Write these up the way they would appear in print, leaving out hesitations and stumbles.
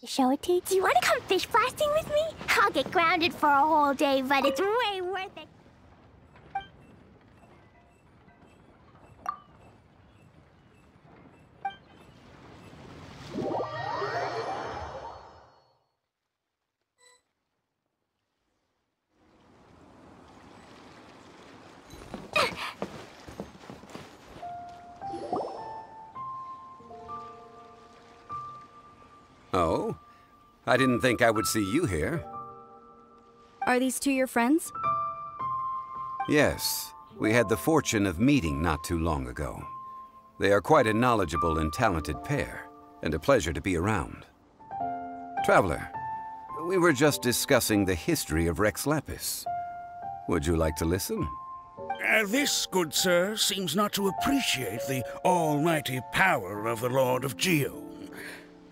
show it to you? Do you want to come fish blasting with me? I'll get grounded for a whole day, but it's way worth it. Oh? I didn't think I would see you here. Are these two your friends? Yes. We had the fortune of meeting not too long ago. They are quite a knowledgeable and talented pair, and a pleasure to be around. Traveler, we were just discussing the history of Rex Lapis. Would you like to listen? This, good sir, seems not to appreciate the almighty power of the Lord of Geo.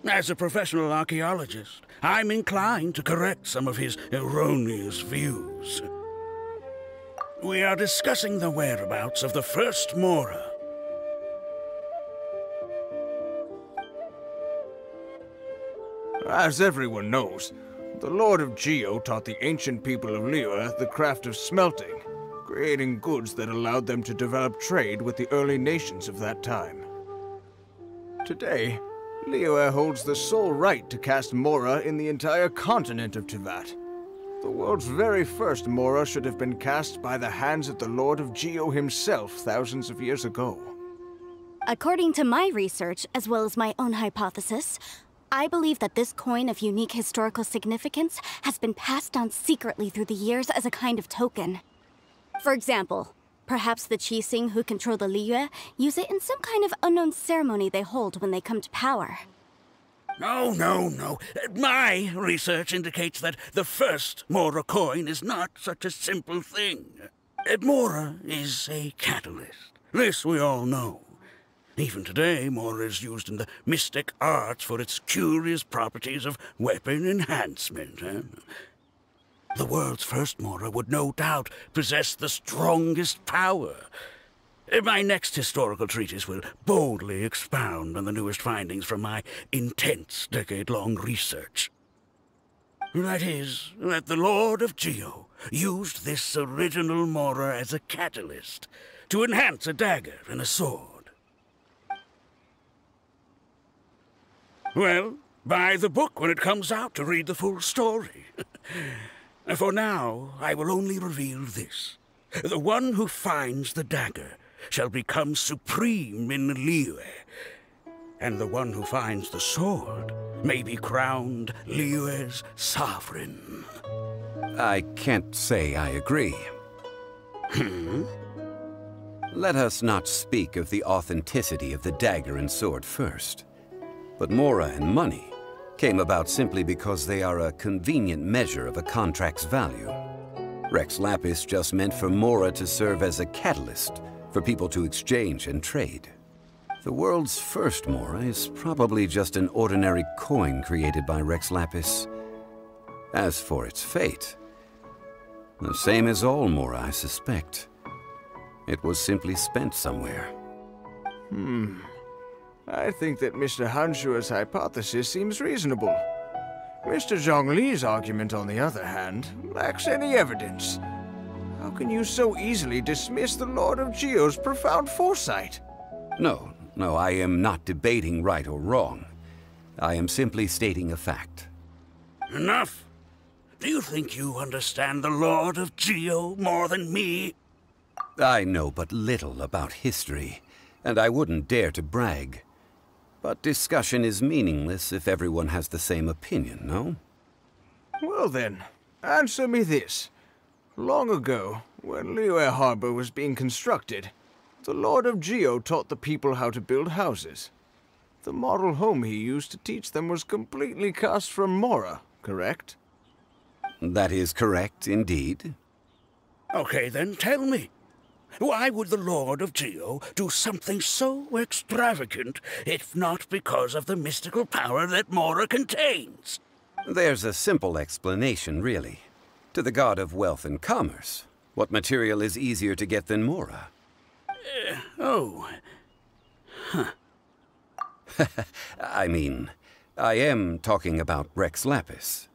As a professional archaeologist, I'm inclined to correct some of his erroneous views. We are discussing the whereabouts of the first Mora. As everyone knows, the Lord of Geo taught the ancient people of Yore the craft of smelting, creating goods that allowed them to develop trade with the early nations of that time. Today, Yore holds the sole right to cast Mora in the entire continent of Teyvat. The world's very first Mora should have been cast by the hands of the Lord of Geo himself thousands of years ago. According to my research, as well as my own hypothesis, I believe that this coin of unique historical significance has been passed down secretly through the years as a kind of token. For example, perhaps the Qixing who control the Liyue use it in some kind of unknown ceremony they hold when they come to power. No. My research indicates that the first Mora coin is not such a simple thing. Mora is a catalyst. This we all know. Even today, Mora is used in the mystic arts for its curious properties of weapon enhancement. The world's first Mora would no doubt possess the strongest power. My next historical treatise will boldly expound on the newest findings from my intense decade-long research. That is, that the Lord of Geo used this original Mora as a catalyst to enhance a dagger and a sword. Well, buy the book when it comes out to read the full story. For now, I will only reveal this. The one who finds the dagger shall become supreme in Liyue, and the one who finds the sword may be crowned Liyue's sovereign. I can't say I agree. Let us not speak of the authenticity of the dagger and sword first. But Mora and money came about simply because they are a convenient measure of a contract's value. Rex Lapis just meant for Mora to serve as a catalyst for people to exchange and trade. The world's first Mora is probably just an ordinary coin created by Rex Lapis. As for its fate, the same as all Mora, I suspect. It was simply spent somewhere. I think that Mr. Hanshua's hypothesis seems reasonable. Mr. Zhongli's argument, on the other hand, lacks any evidence. How can you so easily dismiss the Lord of Geo's profound foresight? No, I am not debating right or wrong. I am simply stating a fact. Enough! Do you think you understand the Lord of Geo more than me? I know but little about history, and I wouldn't dare to brag. But discussion is meaningless if everyone has the same opinion, no? Well then, answer me this. Long ago, when Liyue Harbor was being constructed, the Lord of Geo taught the people how to build houses. The model home he used to teach them was completely cast from Mora, correct? That is correct, indeed. Okay then, tell me. Why would the Lord of Geo do something so extravagant, if not because of the mystical power that Mora contains? There's a simple explanation, really. To the god of wealth and commerce, what material is easier to get than Mora? Oh. Huh. I mean, I am talking about Rex Lapis.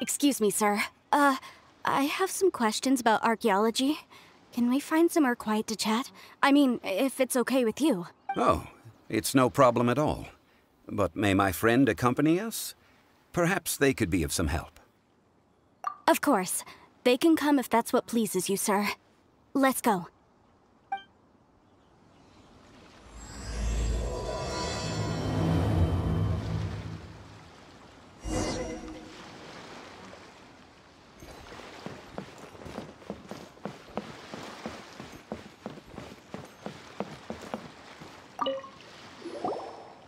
Excuse me, sir. I have some questions about archaeology. Can we find somewhere quiet to chat? I mean, if it's okay with you. Oh, it's no problem at all. But may my friend accompany us? Perhaps they could be of some help. Of course. They can come if that's what pleases you, sir. Let's go.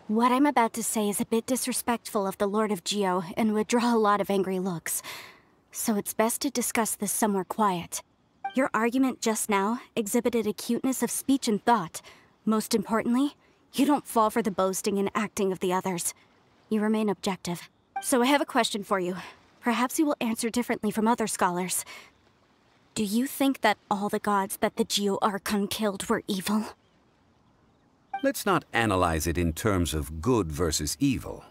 What I'm about to say is a bit disrespectful of the Lord of Geo and would draw a lot of angry looks. So it's best to discuss this somewhere quiet. Your argument just now exhibited acuteness of speech and thought. Most importantly, you don't fall for the boasting and acting of the others. You remain objective. So I have a question for you. Perhaps you will answer differently from other scholars. Do you think that all the gods that the Geo Archon killed were evil? Let's not analyze it in terms of good versus evil.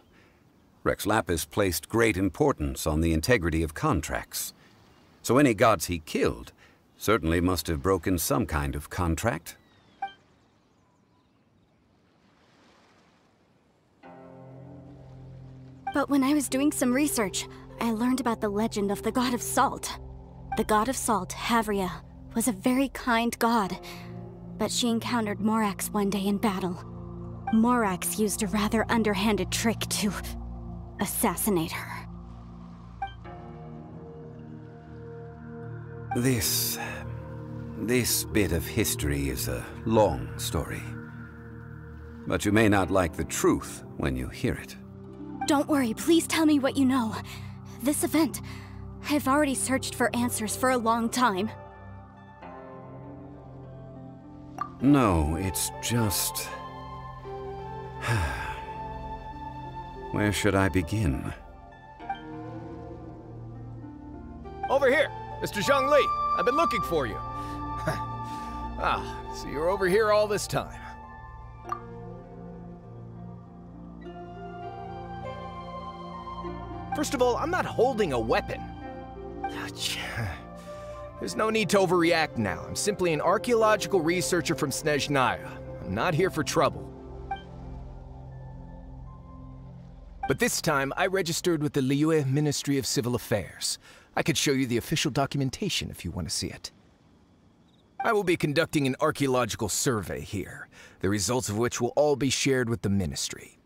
Rex Lapis placed great importance on the integrity of contracts. So any gods he killed certainly must have broken some kind of contract. But when I was doing some research, I learned about the legend of the god of salt. The god of salt, Havria, was a very kind god. But she encountered Morax one day in battle. Morax used a rather underhanded trick to assassinate her. This bit of history is a long story. But you may not like the truth when you hear it. Don't worry, please tell me what you know. This event, I've already searched for answers for a long time. No, it's just... Where should I begin? Over here! Mr. Zhongli! I've been looking for you! So you're over here all this time. First of all, I'm not holding a weapon. There's no need to overreact now. I'm simply an archaeological researcher from Snezhnaya. I'm not here for trouble. But this time, I registered with the Liyue Ministry of Civil Affairs. I could show you the official documentation if you want to see it. I will be conducting an archaeological survey here, the results of which will all be shared with the ministry.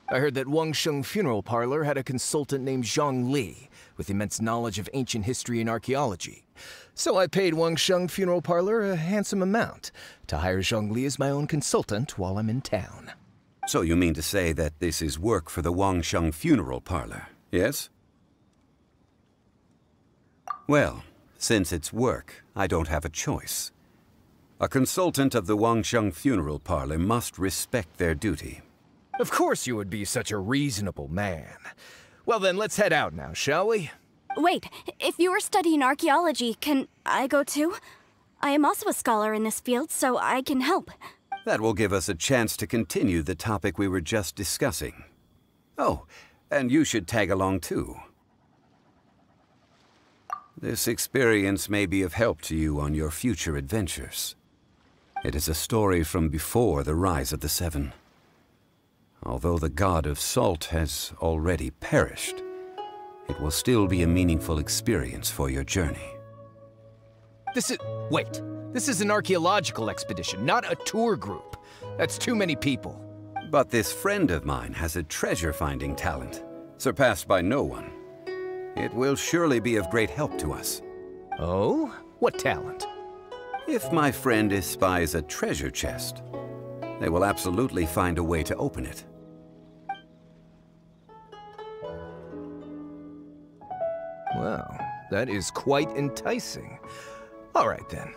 I heard that Wangsheng Funeral Parlor had a consultant named Zhongli, with immense knowledge of ancient history and archaeology. So I paid Wangsheng Funeral Parlor a handsome amount to hire Zhongli as my own consultant while I'm in town. So you mean to say that this is work for the Wangsheng Funeral Parlor, yes? Well, since it's work, I don't have a choice. A consultant of the Wangsheng Funeral Parlor must respect their duty. Of course you would be such a reasonable man. Well then, let's head out now, shall we? Wait, if you are studying archaeology, can I go too? I am also a scholar in this field, so I can help. That will give us a chance to continue the topic we were just discussing. Oh, and you should tag along too. This experience may be of help to you on your future adventures. It is a story from before the rise of the Seven. Although the god of salt has already perished, it will still be a meaningful experience for your journey. Wait. This is an archaeological expedition, not a tour group. That's too many people. But this friend of mine has a treasure-finding talent, surpassed by no one. It will surely be of great help to us. Oh? What talent? If my friend espies a treasure chest, they will absolutely find a way to open it. Well, that is quite enticing. All right, then.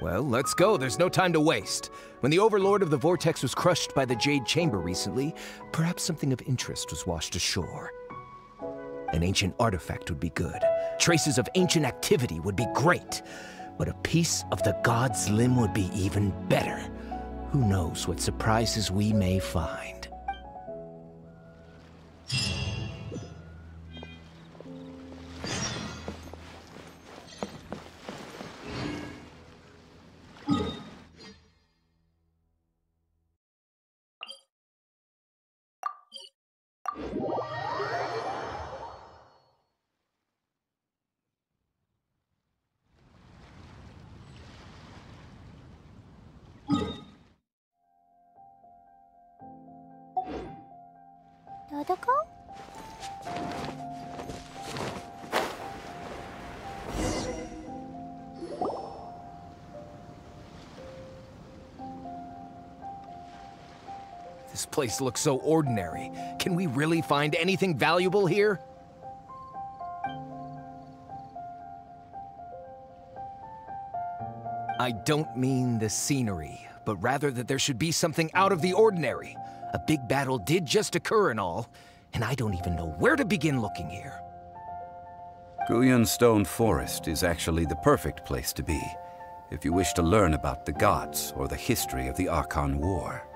Well, let's go. There's no time to waste. When the Overlord of the Vortex was crushed by the Jade Chamber recently, perhaps something of interest was washed ashore. An ancient artifact would be good. Traces of ancient activity would be great. But a piece of the god's limb would be even better. Who knows what surprises we may find. This place looks so ordinary. Can we really find anything valuable here? I don't mean the scenery, but rather that there should be something out of the ordinary. A big battle did just occur and all, and I don't even know where to begin looking here. Guyun Stone Forest is actually the perfect place to be, if you wish to learn about the gods or the history of the Archon War.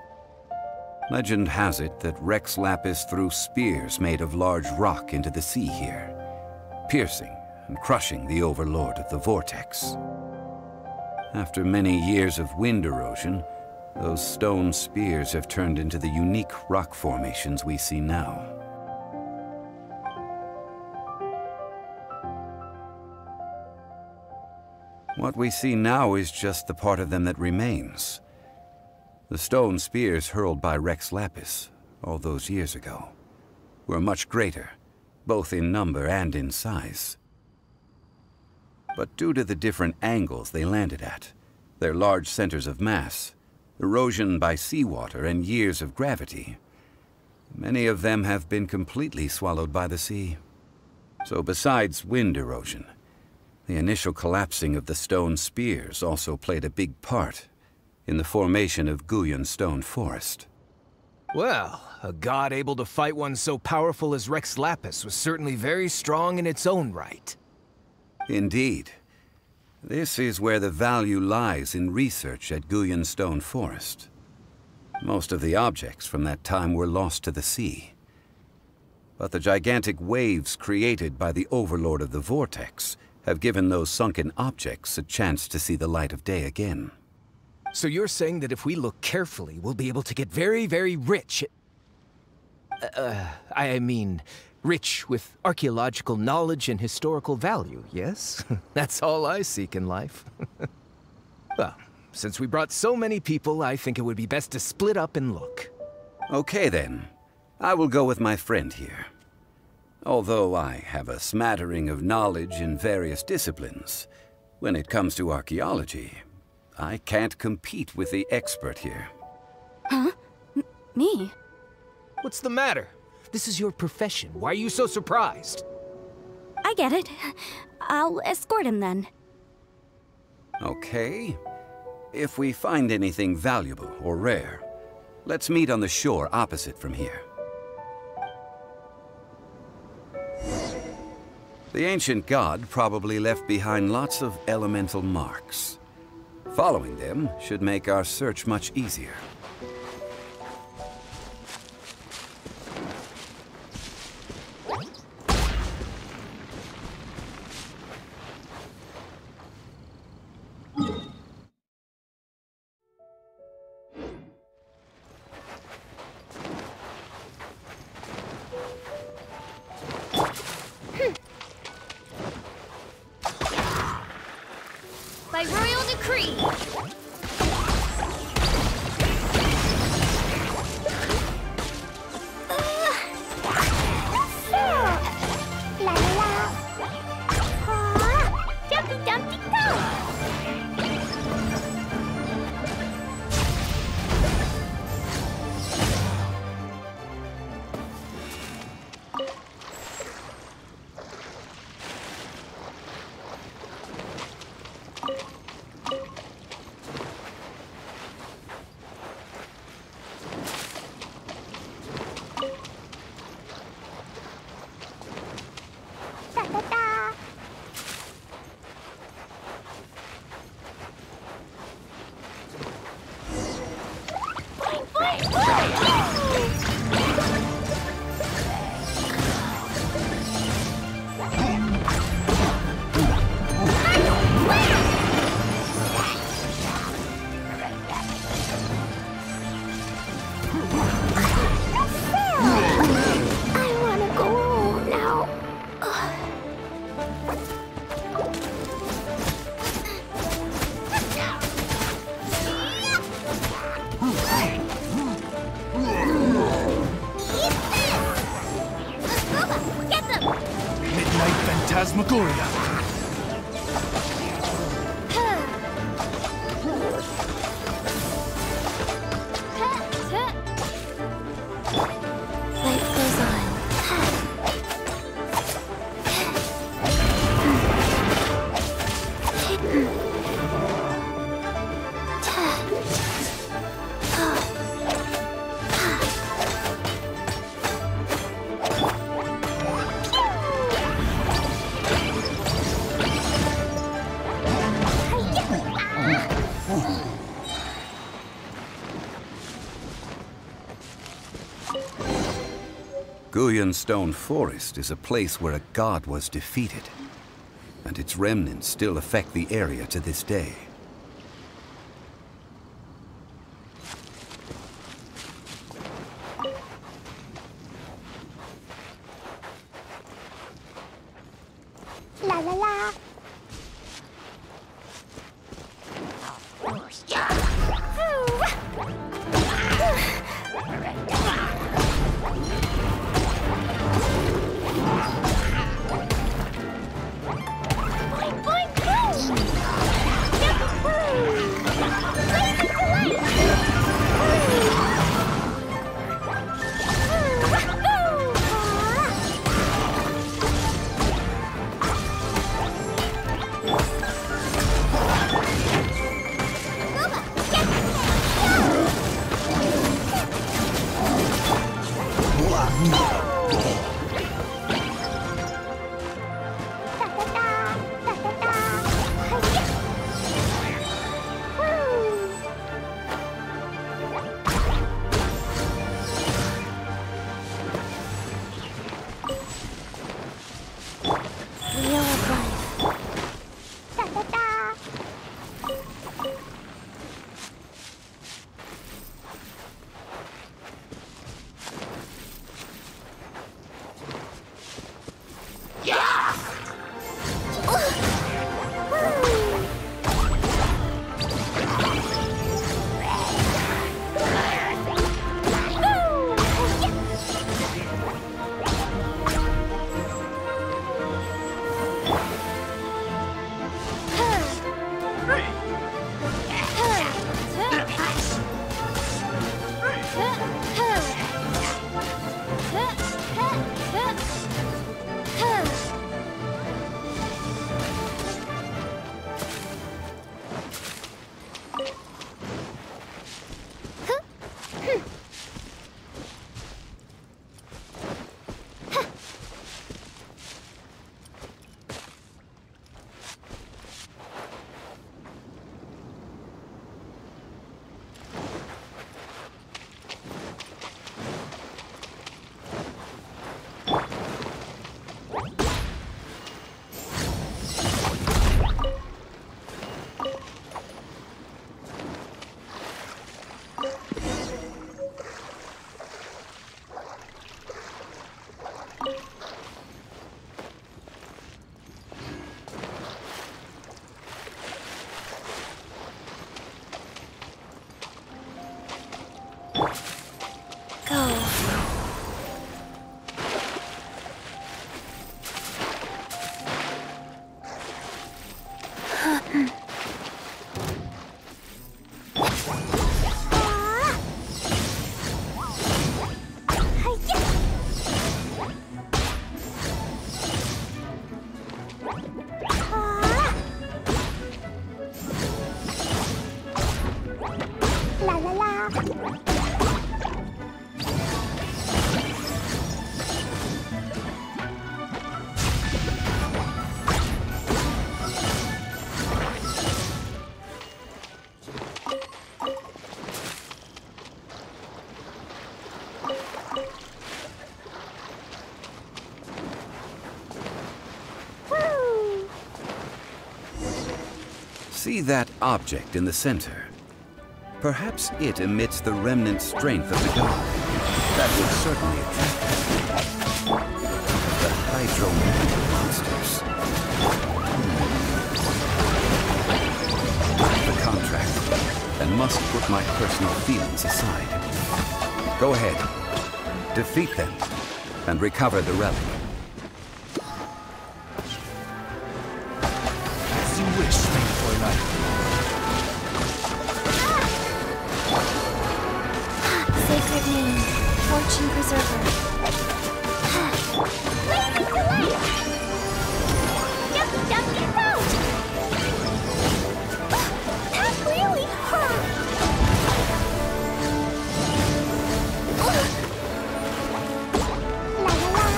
Legend has it that Rex Lapis threw spears made of large rock into the sea here, piercing and crushing the overlord of the vortex. After many years of wind erosion, those stone spears have turned into the unique rock formations we see now. What we see now is just the part of them that remains. The stone spears hurled by Rex Lapis all those years ago were much greater, both in number and in size. But due to the different angles they landed at, their large centers of mass, erosion by seawater, and years of gravity, many of them have been completely swallowed by the sea. So besides wind erosion, the initial collapsing of the stone spears also played a big part in the formation of Guyun Stone Forest. Well, a god able to fight one so powerful as Rex Lapis was certainly very strong in its own right. Indeed. This is where the value lies in research at Guyun Stone Forest. Most of the objects from that time were lost to the sea. But the gigantic waves created by the overlord of the vortex have given those sunken objects a chance to see the light of day again. So you're saying that if we look carefully, we'll be able to get very, very rich. I mean, rich with archaeological knowledge and historical value, yes? That's all I seek in life. Well, since we brought so many people, I think it would be best to split up and look. Okay then. I will go with my friend here. Although I have a smattering of knowledge in various disciplines, when it comes to archaeology, I can't compete with the expert here. Huh? Me? What's the matter? This is your profession. Why are you so surprised? I get it. I'll escort him then. Okay. If we find anything valuable or rare, let's meet on the shore opposite from here. The ancient god probably left behind lots of elemental marks. Following them should make our search much easier. By royal decree. La la la. Dumpty Dumpty Go. Da da da. Boing, boing, boing. I wanna go home now. Get them! Midnight Phantasmagoria. Guyan Stone Forest is a place where a god was defeated, and its remnants still affect the area to this day. La la la. See that object in the center? Perhaps it emits the remnant strength of the god. That would certainly attract them. The Hydro monsters. The contract, and must put my personal feelings aside. Go ahead. Defeat them, and recover the relic. Sacred name, fortune preserver. That really hurt. La la la.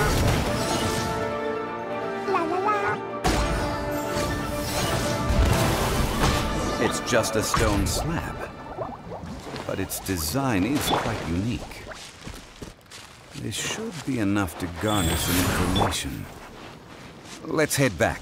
La la la. It's just a stone slab, but its design is quite unique. This should be enough to garner some information. Let's head back.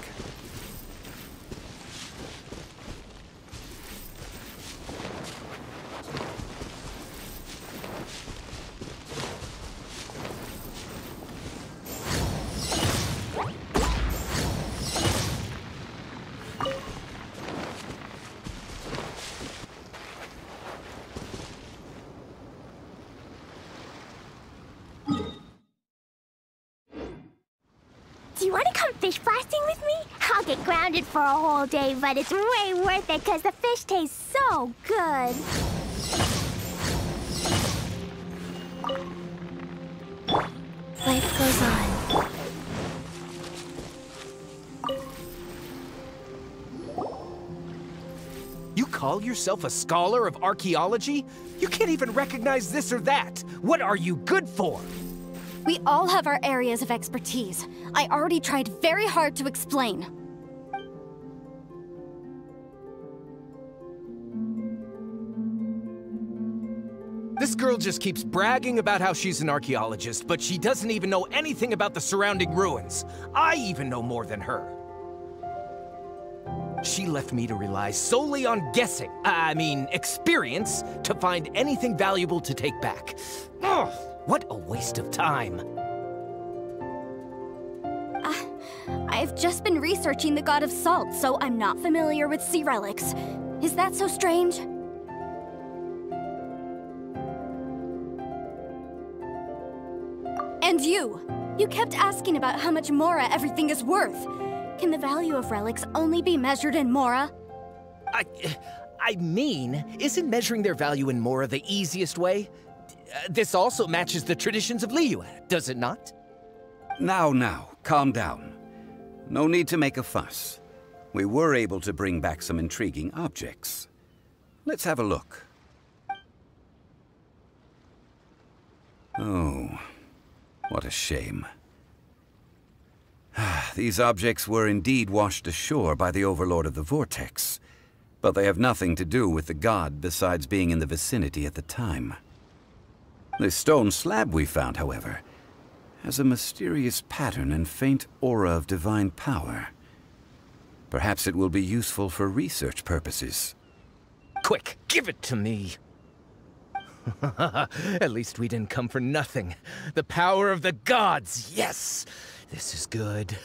Do you want to come fish blasting with me? I'll get grounded for a whole day, but it's way worth it because the fish taste so good. Life goes on. You call yourself a scholar of archaeology? You can't even recognize this or that. What are you good for? We all have our areas of expertise. I already tried very hard to explain. This girl just keeps bragging about how she's an archaeologist, but she doesn't even know anything about the surrounding ruins. I even know more than her. She left me to rely solely on guessing, experience, to find anything valuable to take back. Ugh, what a waste of time. I've just been researching the God of Salt, so I'm not familiar with sea relics. Is that so strange? And you kept asking about how much Mora everything is worth. Can the value of relics only be measured in Mora? Isn't measuring their value in Mora the easiest way? This also matches the traditions of Liyue, does it not? Now, calm down. No need to make a fuss. We were able to bring back some intriguing objects. Let's have a look. Oh, what a shame. These objects were indeed washed ashore by the Overlord of the Vortex, but they have nothing to do with the god besides being in the vicinity at the time. This stone slab we found, however, has a mysterious pattern and faint aura of divine power. Perhaps it will be useful for research purposes. Quick, give it to me. At least we didn't come for nothing. The power of the gods, yes! This is good.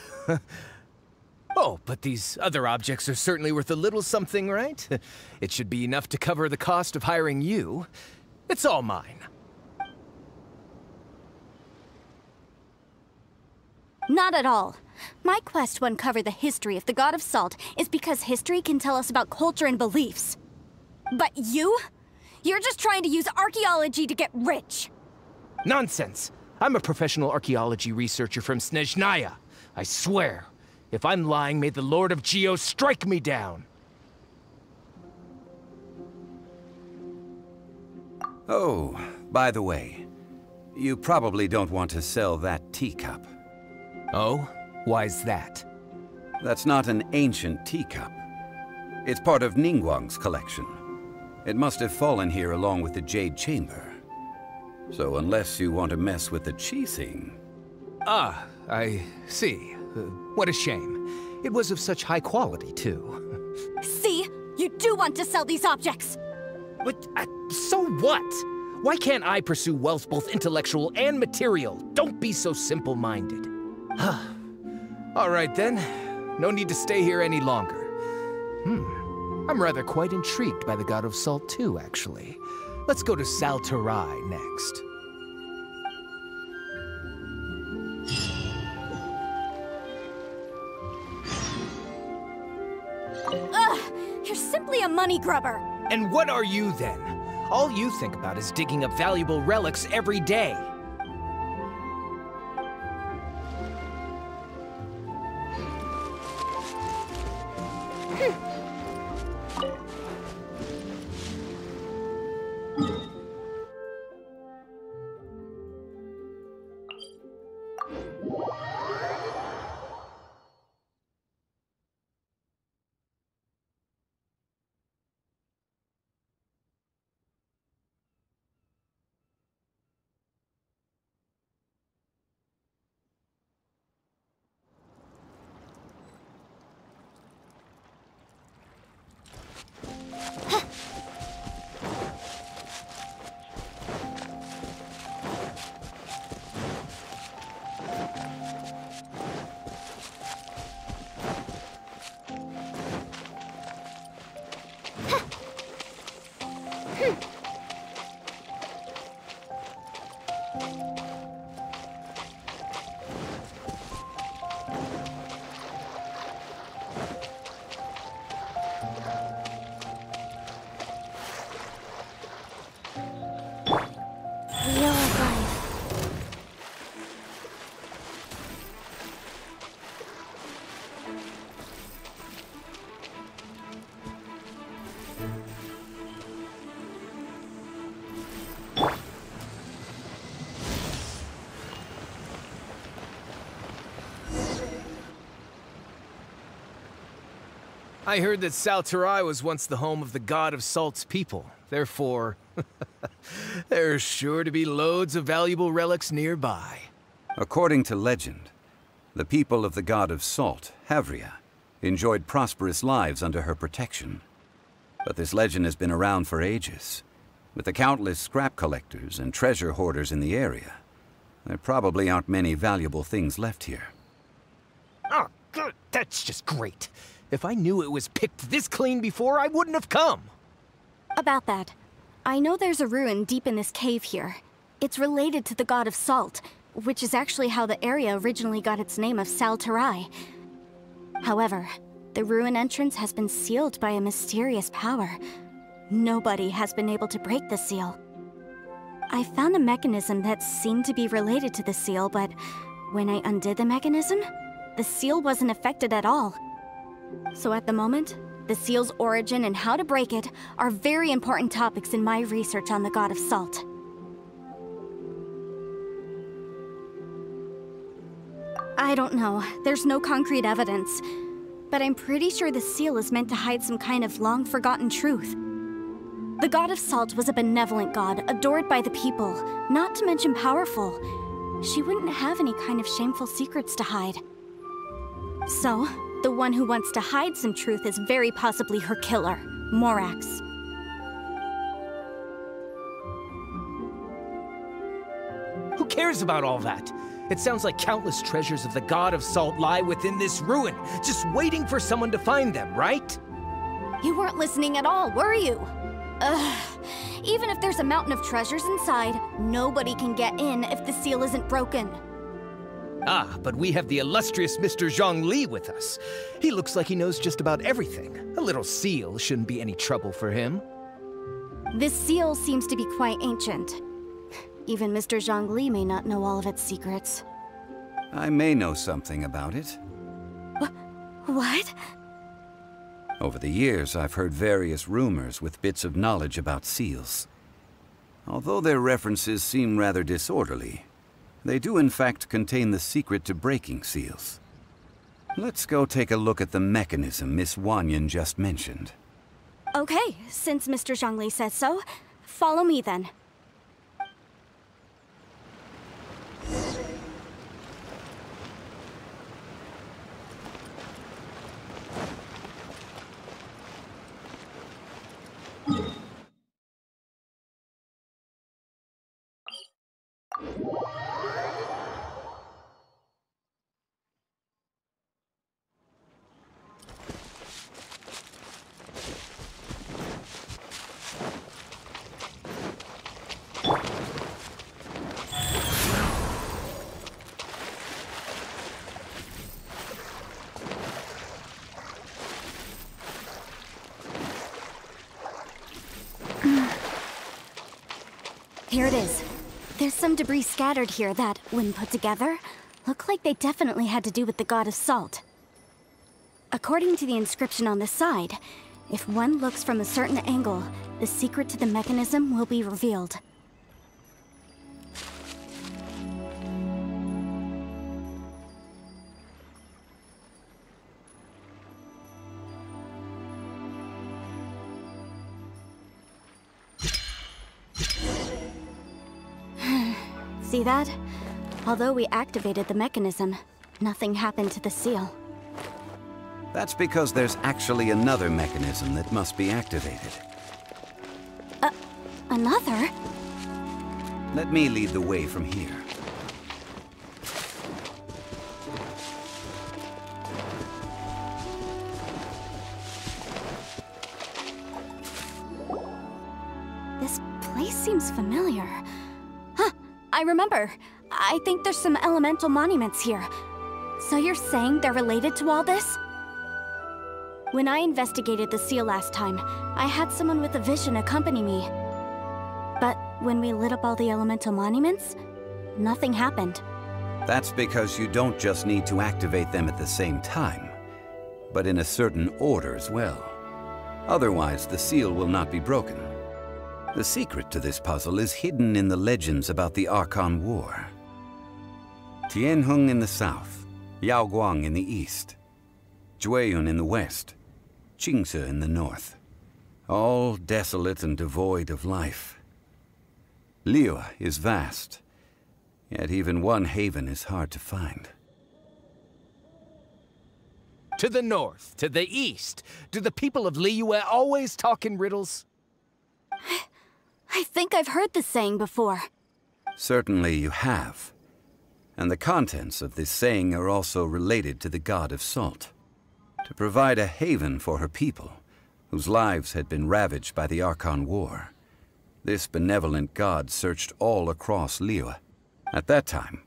Oh, but these other objects are certainly worth a little something, right? It should be enough to cover the cost of hiring you. It's all mine. Not at all. My quest to uncover the history of the God of Salt is because history can tell us about culture and beliefs. But you? You're just trying to use archaeology to get rich. Nonsense! I'm a professional archaeology researcher from Snezhnaya. I swear, if I'm lying, may the Lord of Geo strike me down. Oh, by the way, you probably don't want to sell that teacup. Oh? Why's that? That's not an ancient teacup. It's part of Ningguang's collection. It must have fallen here along with the Jade Chamber. So unless you want to mess with the Qixing... Ah, I see. What a shame. It was of such high quality, too. See? You do want to sell these objects! But, so what? Why can't I pursue wealth both intellectual and material? Don't be so simple-minded. All right, then. No need to stay here any longer. I'm rather quite intrigued by the God of Salt, too, actually. Let's go to Sal Flore next. Ugh! You're simply a money grubber! And what are you, then? All you think about is digging up valuable relics every day. I heard that Sal Flore was once the home of the god of Salt's people. Therefore, there's sure to be loads of valuable relics nearby. According to legend, the people of the god of Salt, Havria, enjoyed prosperous lives under her protection. But this legend has been around for ages. With the countless scrap collectors and treasure hoarders in the area, there probably aren't many valuable things left here. Oh, good. That's just great. If I knew it was picked this clean before, I wouldn't have come. About that, I know there's a ruin deep in this cave here. It's related to the god of Salt, which is actually how the area originally got its name of Sal Flore. However, the ruin entrance has been sealed by a mysterious power. Nobody has been able to break the seal. I found a mechanism that seemed to be related to the seal, but when I undid the mechanism, the seal wasn't affected at all. So at the moment, the seal's origin and how to break it are very important topics in my research on the god of Salt. I don't know. There's no concrete evidence. But I'm pretty sure the seal is meant to hide some kind of long-forgotten truth. The god of Salt was a benevolent god, adored by the people, not to mention powerful. She wouldn't have any kind of shameful secrets to hide. So, the one who wants to hide some truth is very possibly her killer, Morax. Who cares about all that? It sounds like countless treasures of the god of Salt lie within this ruin, just waiting for someone to find them, right? You weren't listening at all, were you? Even if there's a mountain of treasures inside, nobody can get in if the seal isn't broken. Ah, but we have the illustrious Mr. Zhongli with us. He looks like he knows just about everything. A little seal shouldn't be any trouble for him. This seal seems to be quite ancient. Even Mr. Zhongli may not know all of its secrets. I may know something about it. What? Over the years, I've heard various rumors with bits of knowledge about seals. Although their references seem rather disorderly, they do in fact contain the secret to breaking seals. Let's go take a look at the mechanism Miss Wanyan just mentioned. Okay, since Mr. Zhongli says so, follow me then. Here it is. There's some debris scattered here that, when put together, look like they definitely had to do with the god of Salt. According to the inscription on the side, if one looks from a certain angle, the secret to the mechanism will be revealed. See that? Although we activated the mechanism, nothing happened to the seal. That's because there's actually another mechanism that must be activated. Another? Let me lead the way from here. This place seems familiar. Huh, I remember. I think there's some elemental monuments here. So you're saying they're related to all this? When I investigated the seal last time, I had someone with a vision accompany me. But when we lit up all the elemental monuments, nothing happened. That's because you don't just need to activate them at the same time, but in a certain order as well. Otherwise, the seal will not be broken. The secret to this puzzle is hidden in the legends about the Archon War. Tianheng in the south, Yaoguang in the east, Jueyun in the west, Jingse in the north. All desolate and devoid of life. Liyue is vast, yet even one haven is hard to find. To the north, to the east, do the people of Liyue always talk in riddles? I think I've heard this saying before. Certainly you have. And the contents of this saying are also related to the god of salt. To provide a haven for her people, whose lives had been ravaged by the Archon War, this benevolent god searched all across Liyue. At that time,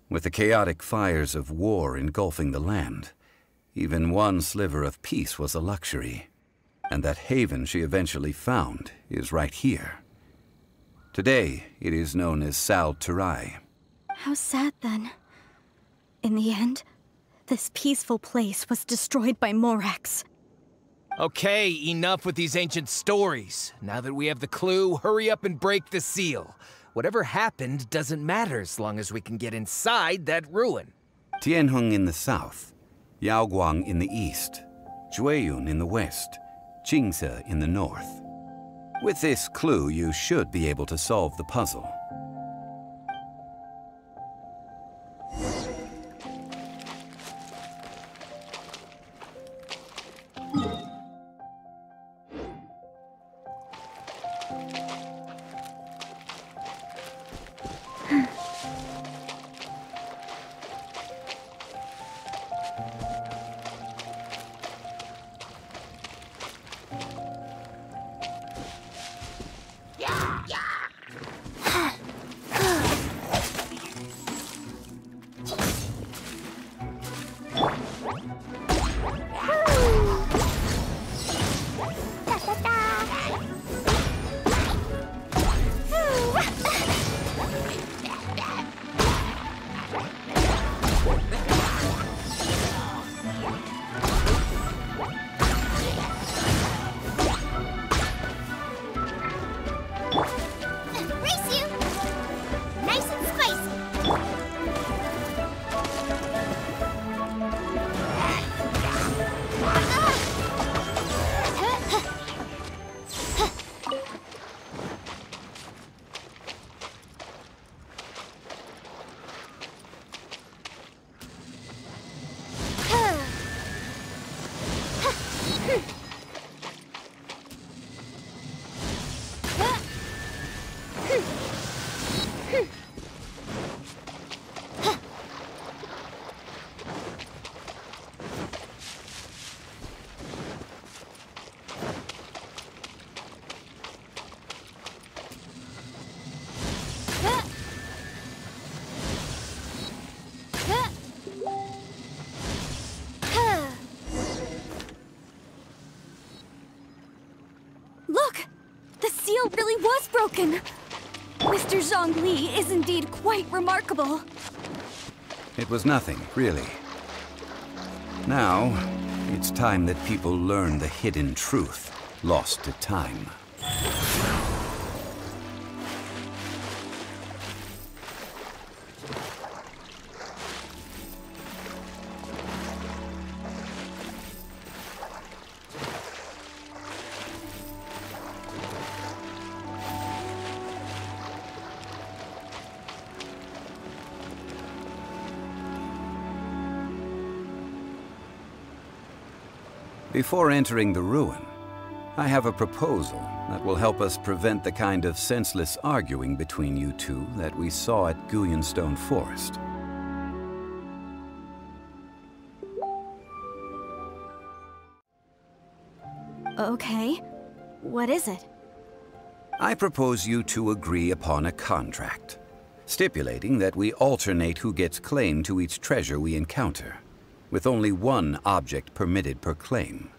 with the chaotic fires of war engulfing the land, even one sliver of peace was a luxury. And that haven she eventually found is right here. Today, it is known as Sal Flore. How sad, then. In the end, this peaceful place was destroyed by Morax. Okay, enough with these ancient stories. Now that we have the clue, hurry up and break the seal. Whatever happened doesn't matter as long as we can get inside that ruin. Tianheng in the south, Yaoguang in the east, Jueyun in the west, Jingse in the north. With this clue, you should be able to solve the puzzle. Really was broken. Mr. Zhongli is indeed quite remarkable. It was nothing, really. Now, it's time that people learn the hidden truth lost to time. Before entering the ruin, I have a proposal that will help us prevent the kind of senseless arguing between you two that we saw at Guyonstone Forest. Okay. What is it? I propose you two agree upon a contract, stipulating that we alternate who gets claim to each treasure we encounter, with only one object permitted per claim.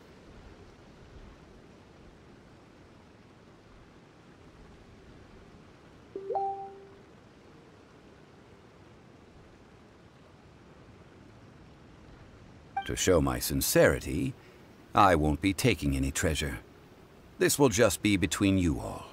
To show my sincerity, I won't be taking any treasure. This will just be between you all.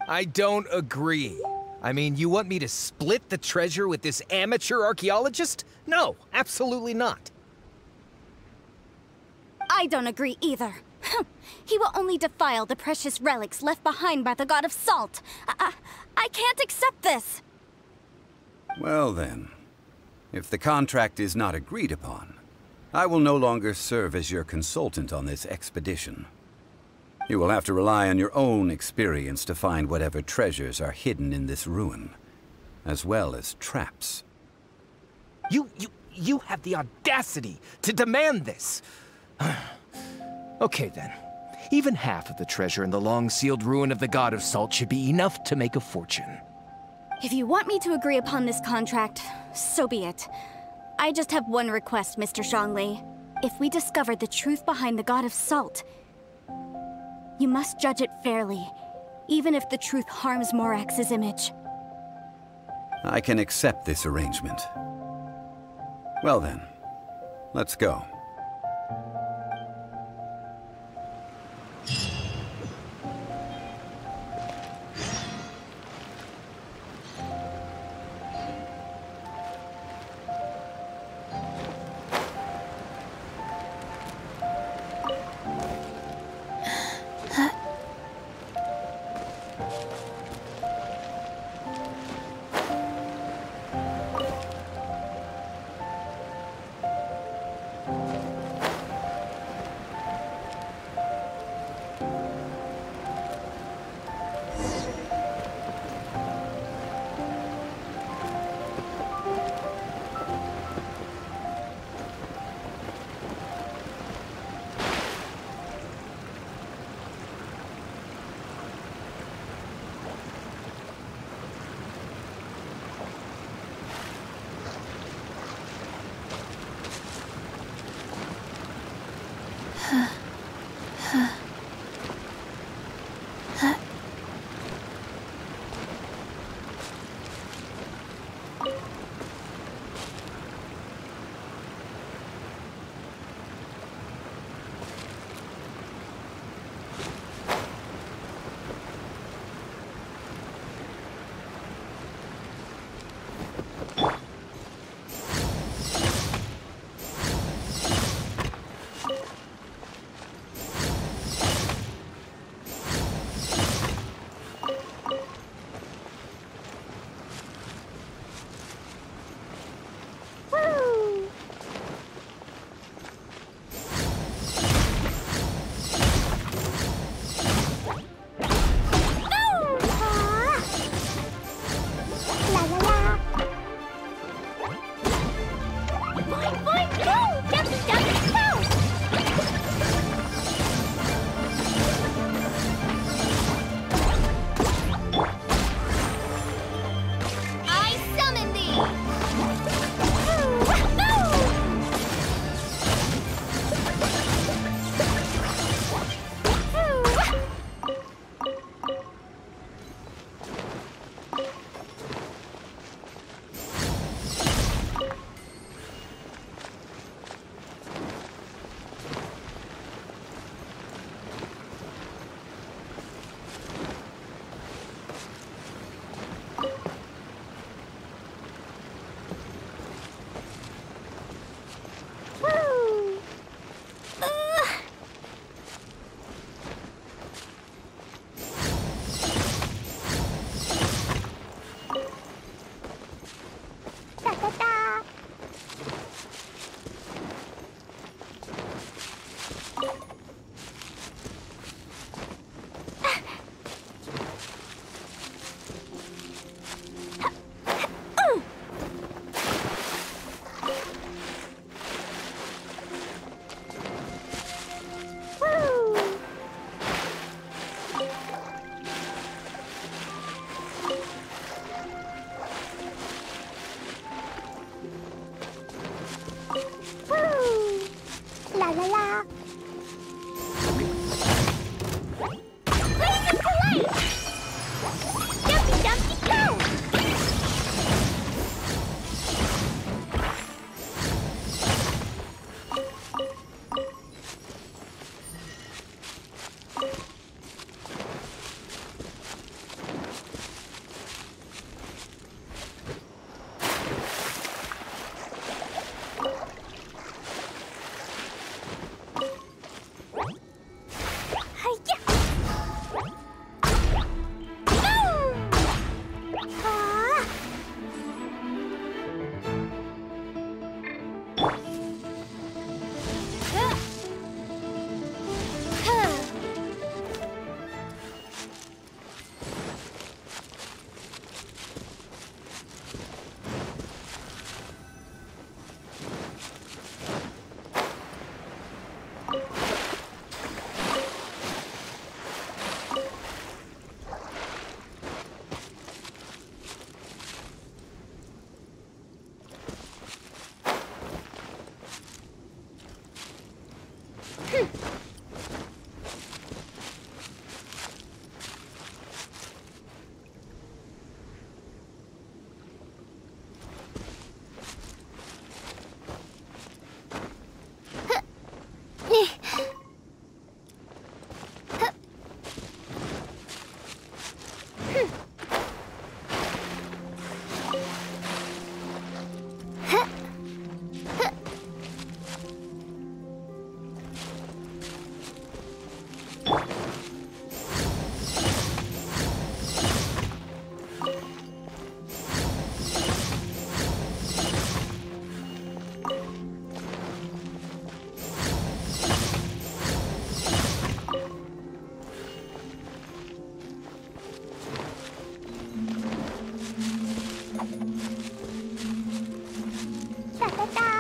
I don't agree. I mean, you want me to split the treasure with this amateur archaeologist? No, absolutely not. I don't agree either. He will only defile the precious relics left behind by the god of salt. I can't accept this. Well then, if the contract is not agreed upon, I will no longer serve as your consultant on this expedition. You will have to rely on your own experience to find whatever treasures are hidden in this ruin, as well as traps. You have the audacity to demand this! Okay then. Even half of the treasure in the long-sealed ruin of the God of Salt should be enough to make a fortune. If you want me to agree upon this contract, so be it. I just have one request, Mr. Zhongli. If we discover the truth behind the God of Salt, you must judge it fairly, even if the truth harms Morax's image. I can accept this arrangement. Well then, let's go.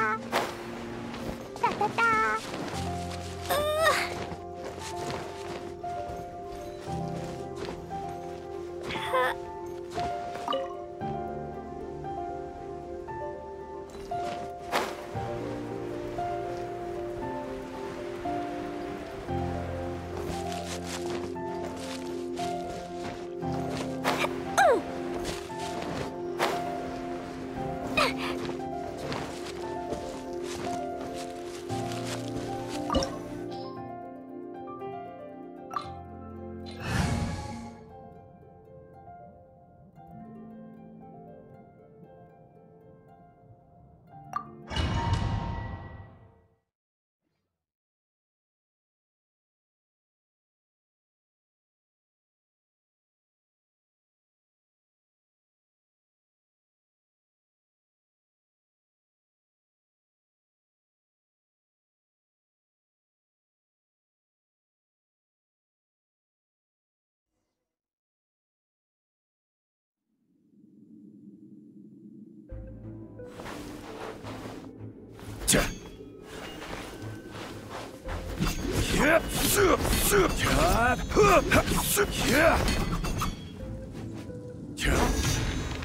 da. Da da da.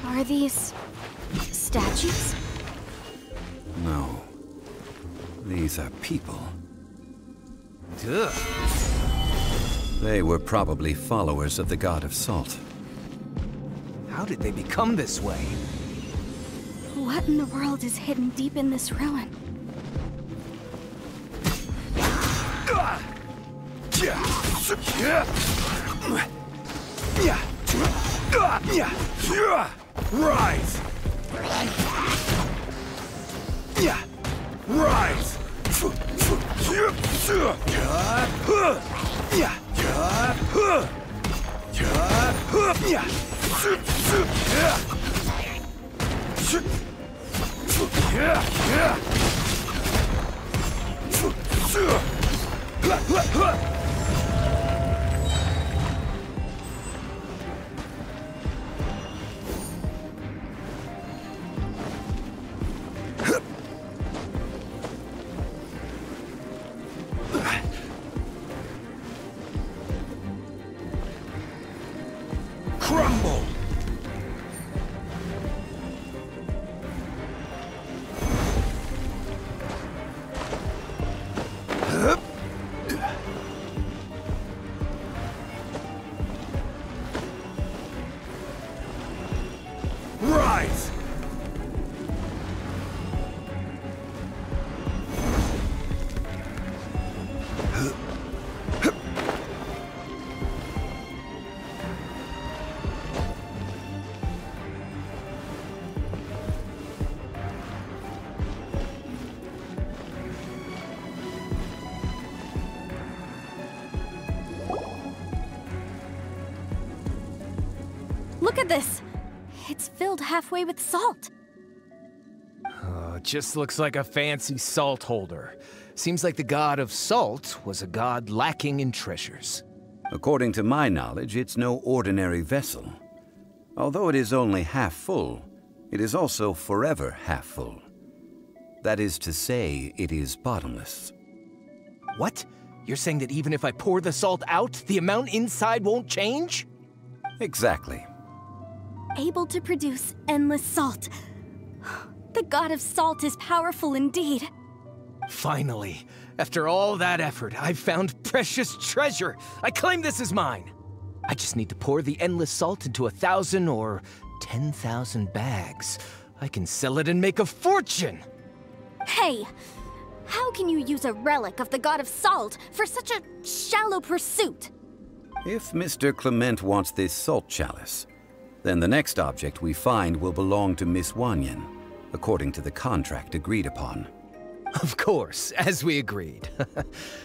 Are these statues? No. These are people. They were probably followers of the god of salt. How did they become this way? What in the world is hidden deep in this ruin? Rise! Rise! Crumble! Rise! Look at this! It's filled halfway with salt. Oh, it just looks like a fancy salt holder. Seems like the god of salt was a god lacking in treasures. According to my knowledge, it's no ordinary vessel. Although it is only half full, it is also forever half full. That is to say, it is bottomless. What? You're saying that even if I pour the salt out, the amount inside won't change? Exactly. Able to produce endless salt. The god of salt is powerful indeed. Finally, after all that effort, I've found precious treasure. I claim this as mine. I just need to pour the endless salt into 1,000 or 10,000 bags. I can sell it and make a fortune. Hey, how can you use a relic of the god of salt for such a shallow pursuit? If Mr. Clement wants this salt chalice, then the next object we find will belong to Miss Wanyan, according to the contract agreed upon. Of course, as we agreed.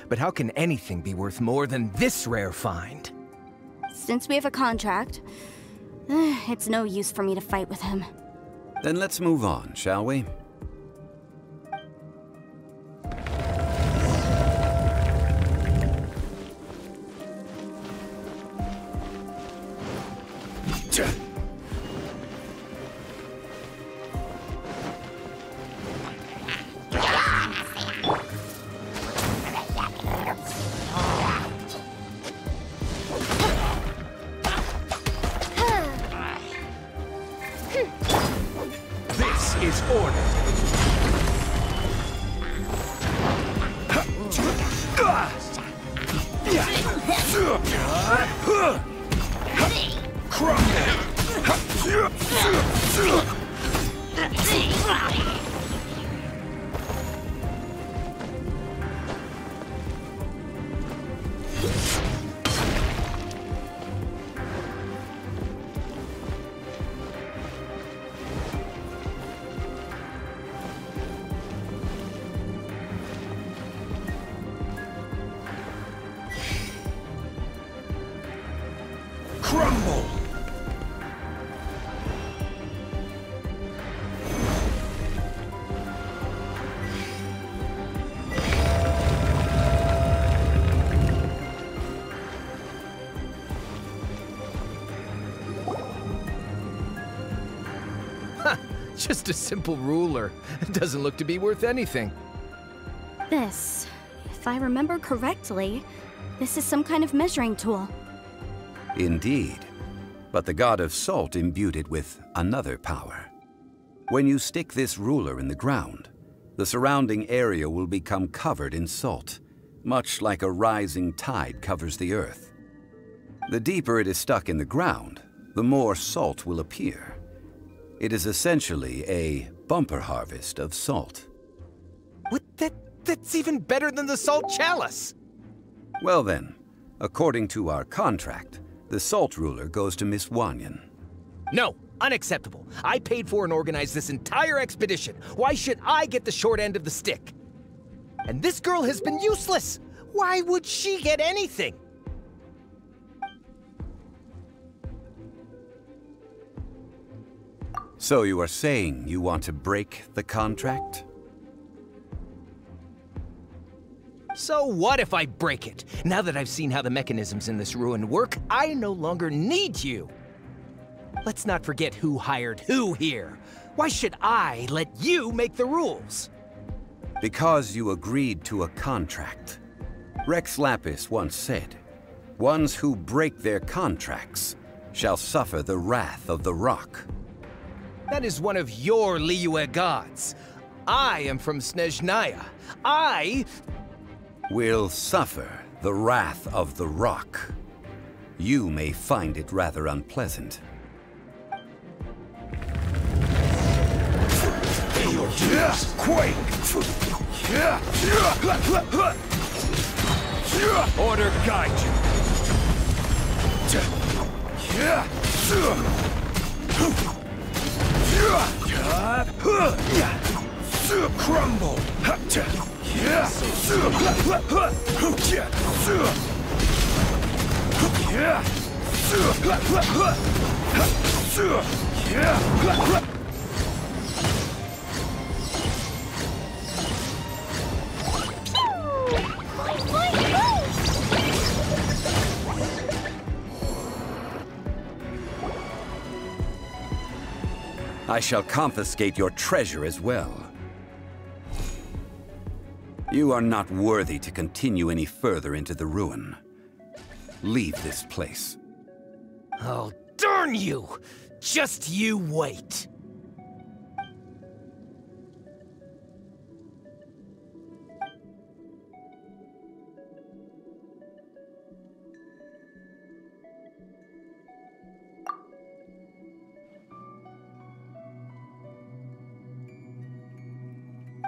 But how can anything be worth more than this rare find? Since we have a contract, it's no use for me to fight with him. Then let's move on, shall we? Just a simple ruler. It doesn't look to be worth anything. This, if I remember correctly, this is some kind of measuring tool. Indeed. But the god of salt imbued it with another power. When you stick this ruler in the ground, the surrounding area will become covered in salt, much like a rising tide covers the earth. The deeper it is stuck in the ground, the more salt will appear. It is essentially a bumper harvest of salt. What? That's even better than the salt chalice! Well then, according to our contract, the salt ruler goes to Miss Wanyan. No, unacceptable. I paid for and organized this entire expedition. Why should I get the short end of the stick? And this girl has been useless! Why would she get anything? So you are saying you want to break the contract? So what if I break it? Now that I've seen how the mechanisms in this ruin work, I no longer need you. Let's not forget who hired who here. Why should I let you make the rules? Because you agreed to a contract. Rex Lapis once said, "Ones who break their contracts shall suffer the wrath of the rock." That is one of your Liyue gods. I am from Snezhnaya. I Will suffer the wrath of the rock. You may find it rather unpleasant. Quake! Order guide you! Crumble! I shall confiscate your treasure as well. You are not worthy to continue any further into the ruin. Leave this place. Oh, darn you! Just you wait!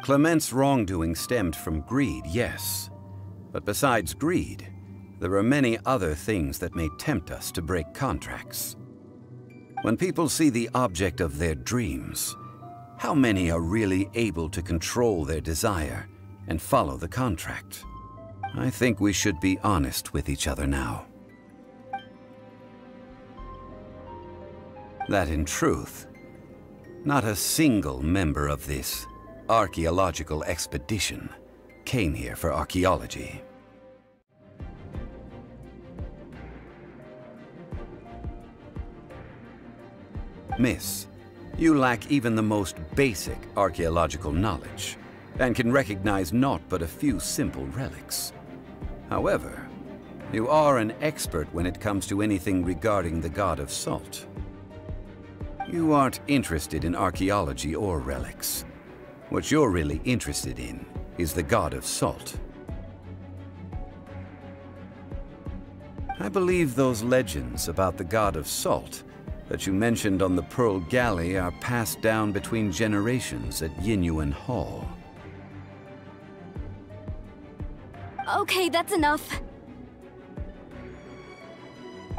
Clement's wrongdoing stemmed from greed, yes. But besides greed, there are many other things that may tempt us to break contracts. When people see the object of their dreams, how many are really able to control their desire and follow the contract? I think we should be honest with each other now. That in truth, not a single member of this archaeological expedition came here for archaeology. Miss, you lack even the most basic archaeological knowledge, and can recognize naught but a few simple relics. However, you are an expert when it comes to anything regarding the god of salt. You aren't interested in archaeology or relics. What you're really interested in is the god of salt. I believe those legends about the god of salt that you mentioned on the Pearl Galley are passed down between generations at Yinyuan Hall. Okay, that's enough.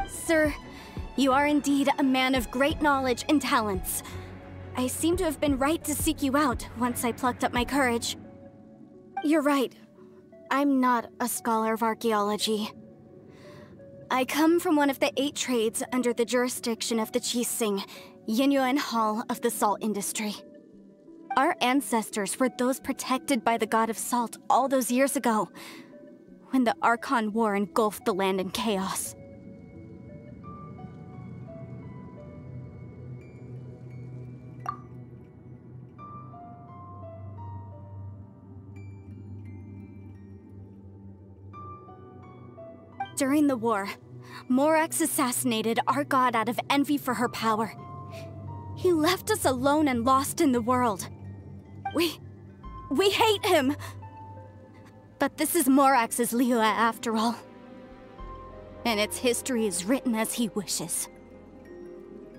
Sir, you are indeed a man of great knowledge and talents. I seem to have been right to seek you out once I plucked up my courage. You're right. I'm not a scholar of archaeology. I come from one of the 8 trades under the jurisdiction of the Qixing, Yinyuan Hall of the salt industry. Our ancestors were those protected by the god of salt all those years ago, when the Archon War engulfed the land in chaos. During the war, Morax assassinated our god out of envy for her power. He left us alone and lost in the world. We hate him! But this is Morax's Liyue after all. And its history is written as he wishes.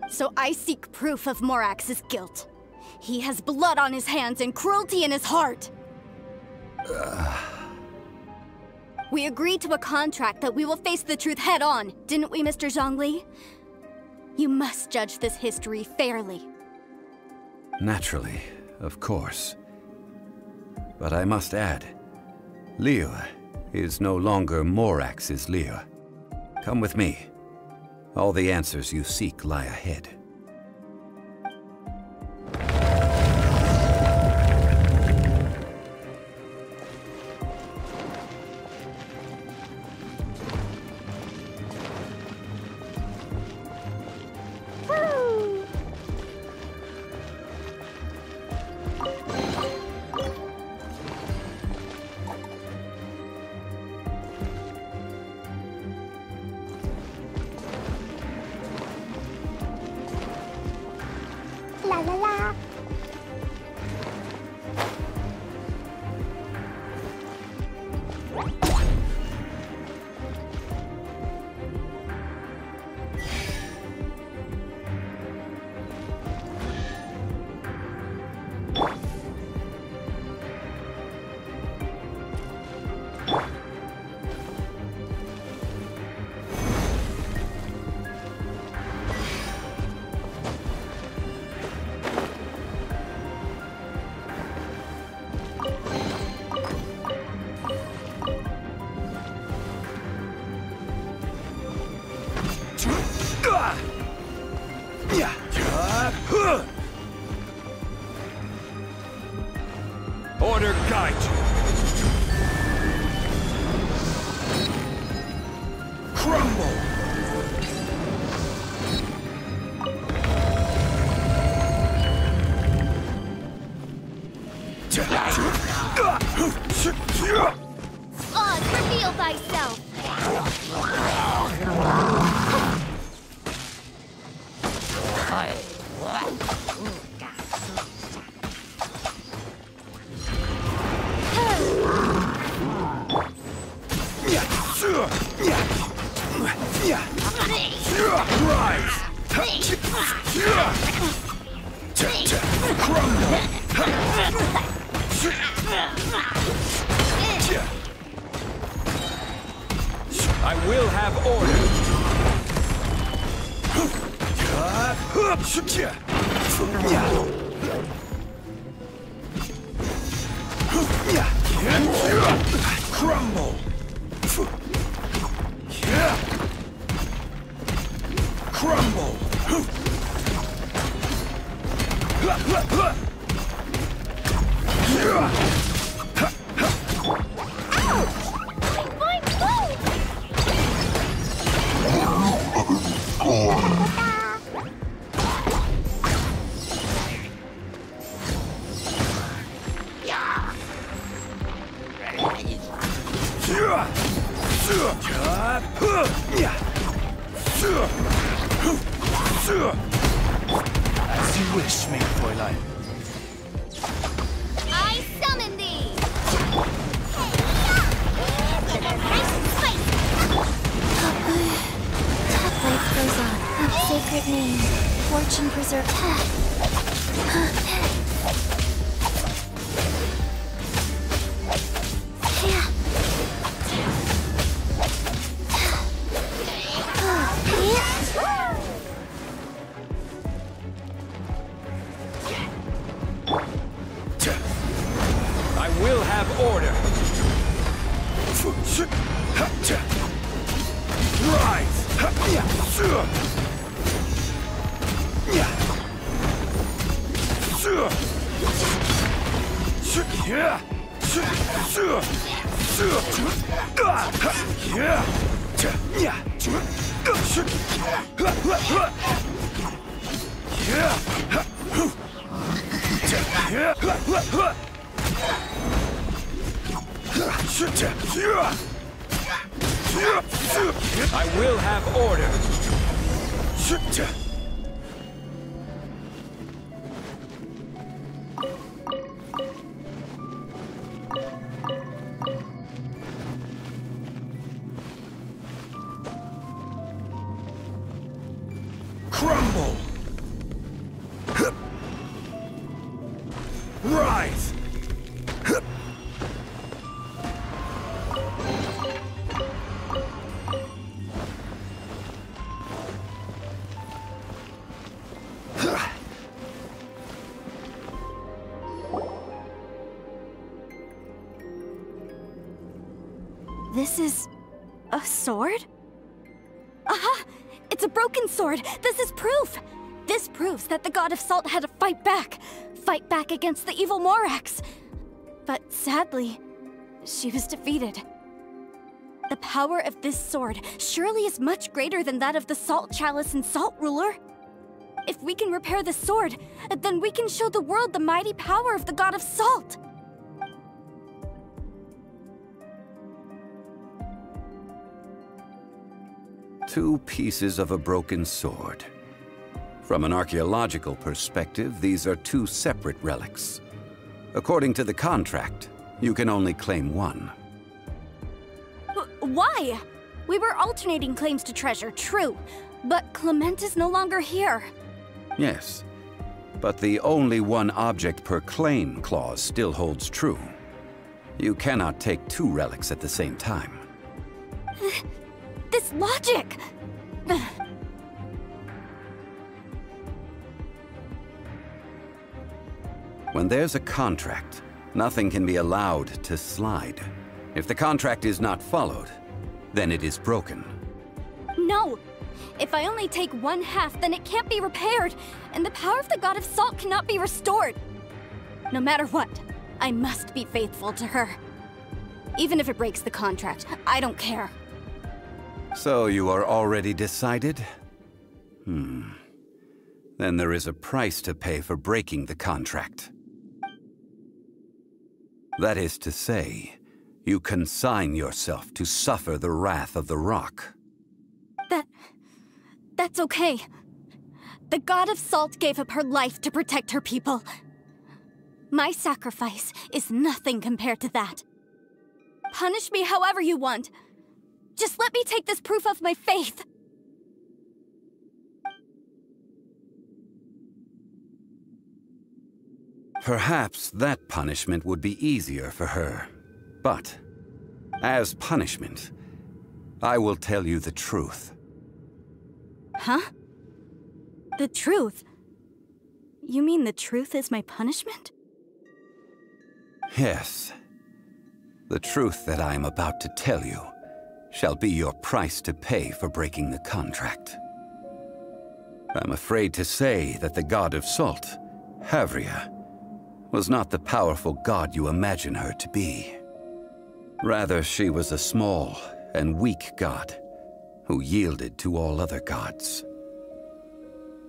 So I seek proof of Morax's guilt. He has blood on his hands and cruelty in his heart. We agreed to a contract that we will face the truth head on, didn't we, Mr. Zhongli? You must judge this history fairly. Naturally, of course. But I must add, Liyue is no longer Morax's Liyue. Come with me. All the answers you seek lie ahead. La la la. Order guide you. Crumble! Oz, reveal thyself! I will have order. Crumble! Crumble! As you wish, maid Fräulein. I summon thee! Top life goes on. Sacred name. Fortune preserve. I will have order. Rise! I will have order. Crumble! Rise! This is a sword? Aha! It's a broken sword! This is proof! This proves that the God of Salt had to fight back against the evil Morax. But sadly, she was defeated. The power of this sword surely is much greater than that of the Salt Chalice and Salt Ruler. If we can repair the sword, then we can show the world the mighty power of the God of Salt. Two pieces of a broken sword. From an archaeological perspective, these are two separate relics. According to the contract, you can only claim one. Why? We were alternating claims to treasure, true, but Clement is no longer here. Yes, but the only one object per claim clause still holds true. You cannot take two relics at the same time. This logic! When there's a contract, nothing can be allowed to slide. If the contract is not followed, then it is broken. No! If I only take one half, then it can't be repaired, and the power of the God of Salt cannot be restored. No matter what, I must be faithful to her. Even if it breaks the contract, I don't care. So you are already decided? Then there is a price to pay for breaking the contract. That is to say, you consign yourself to suffer the wrath of the rock. That's okay. The God of Salt gave up her life to protect her people. My sacrifice is nothing compared to that. Punish me however you want. Just let me take this proof of my faith. Perhaps that punishment would be easier for her. But, as punishment, I will tell you the truth. Huh? The truth? You mean the truth is my punishment? Yes. The truth that I am about to tell you shall be your price to pay for breaking the contract. I'm afraid to say that the God of Salt, Havria, was not the powerful god you imagine her to be. Rather, she was a small and weak god who yielded to all other gods.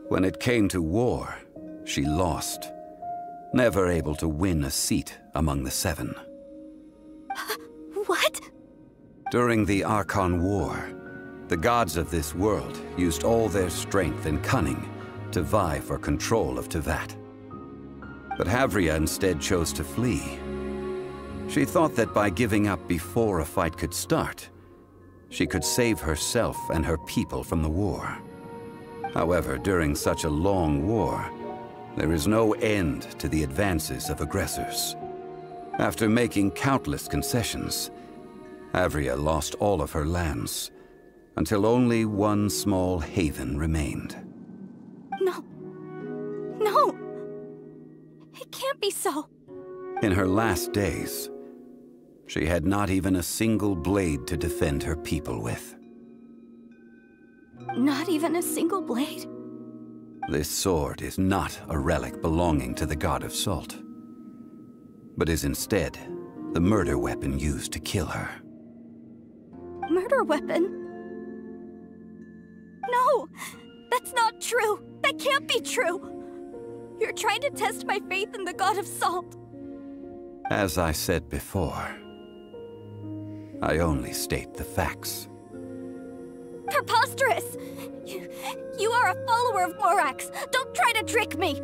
When it came to war, she lost, never able to win a seat among the seven. What? During the Archon War, the gods of this world used all their strength and cunning to vie for control of Teyvat. But Havria instead chose to flee. She thought that by giving up before a fight could start, she could save herself and her people from the war. However, during such a long war, there is no end to the advances of aggressors. After making countless concessions, Havria lost all of her lands, until only one small haven remained. No. No! It can't be so. In her last days, she had not even a single blade to defend her people with. Not even a single blade? This sword is not a relic belonging to the God of Salt, but is instead the murder weapon used to kill her. Murder weapon? No! That's not true! That can't be true! You're trying to test my faith in the God of Salt. As I said before, I only state the facts. Preposterous! You are a follower of Morax. Don't try to trick me!